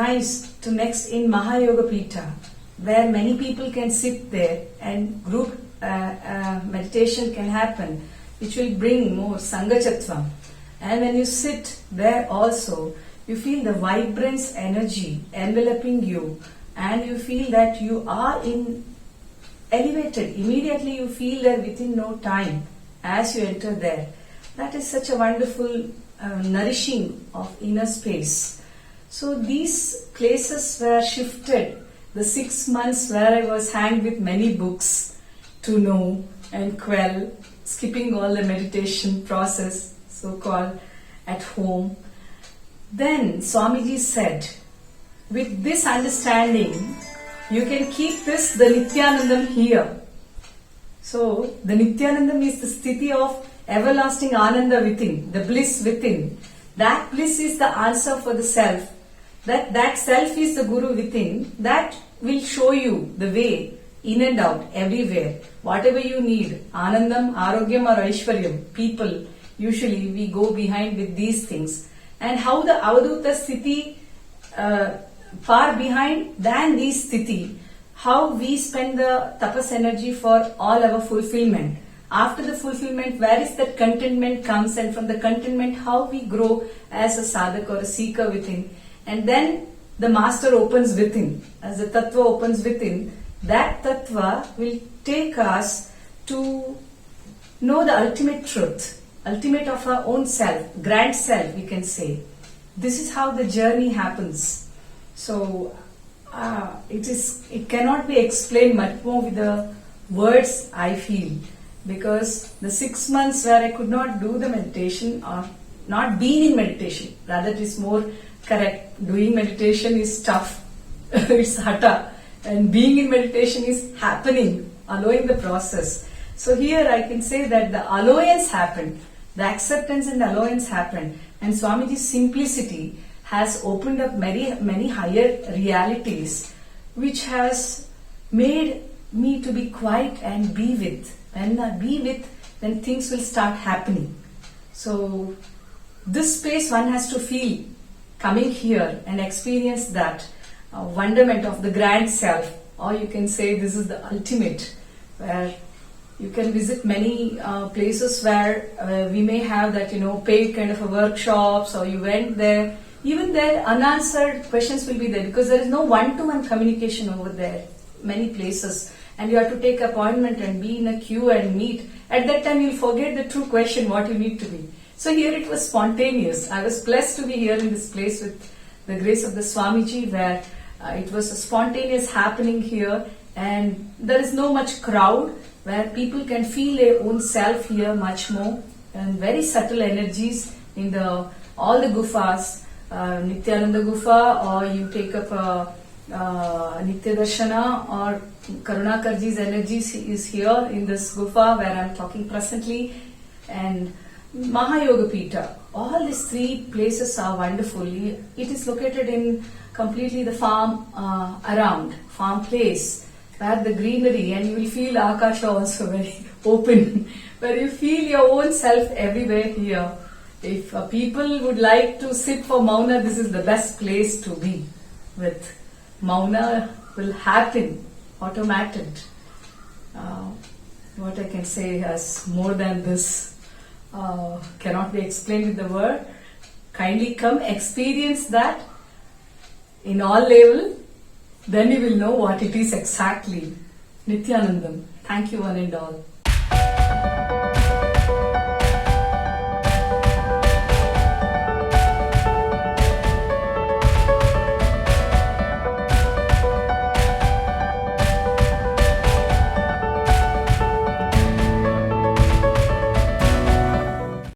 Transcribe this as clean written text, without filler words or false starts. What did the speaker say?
nice to next in Mahayoga Pita, where many people can sit there and group meditation can happen, which will bring more Sangachatvam. And when you sit there also, you feel the vibrance energy enveloping you, and you feel that you are elevated. Immediately you feel that within no time as you enter there. That is such a wonderful nourishing of inner space. So these places were shifted. The 6 months where I was hanged with many books to know and quell, skipping all the meditation process, so-called, at home. Then Swamiji said, with this understanding, you can keep the Nityanandam here. So, the Nityanandam is the sthiti of everlasting Ananda within, the bliss within. That bliss is the answer for the self. That self is the Guru within. That will show you the way in and out, everywhere. Whatever you need, Anandam, Arogyam or Aishwaryam, people, usually we go behind with these things. And how the Avaduta sthiti far behind than these sthiti, how we spend the tapas energy for all our fulfillment. After the fulfillment, where is that contentment comes, and from the contentment, how we grow as a sadhak or a seeker within. And then the master opens within. As the tattva opens within, that tattva will take us to know the ultimate truth, ultimate of our own self, grand self, we can say. This is how the journey happens. So it cannot be explained much more with the words, I feel, because the 6 months where I could not do the meditation or not being in meditation, rather it is more correct. Doing meditation is tough, it's hatha, and being in meditation is happening, allowing the process. So here I can say that the allowance happened, the acceptance and allowance happened, and Swamiji's simplicity has opened up many higher realities, which has made me to be quiet and be with. When I be with, then things will start happening. So this space one has to feel, coming here and experience that wonderment of the grand self, or you can say this is the ultimate, where you can visit many places where we may have that, paid kind of a workshops, or you went there. Even there, unanswered questions will be there because there is no one-to-one communication over there, many places. And you have to take appointment and be in a queue and meet. At that time, you'll forget the true question, what you need to be. So here it was spontaneous. I was blessed to be here in this place with the grace of the Swamiji, where it was a spontaneous happening here, and there is no much crowd, where people can feel their own self here much more, and very subtle energies in all the gufas, Nityananda Gufa, or you take up Nitya Darshana, or Karunakarji's energies is here in this gufa where I am talking presently, and Mahayoga Pita. All these three places are wonderful. It is located in completely the farm farm place, where the greenery, and you will feel Akasha also very open, where you feel your own self everywhere here. If people would like to sit for Mauna, this is the best place to be with. Mauna will happen, automated. What I can say as more than this cannot be explained with the word. Kindly come experience that in all level, then you will know what it is exactly. Nityanandam. Thank you one and all.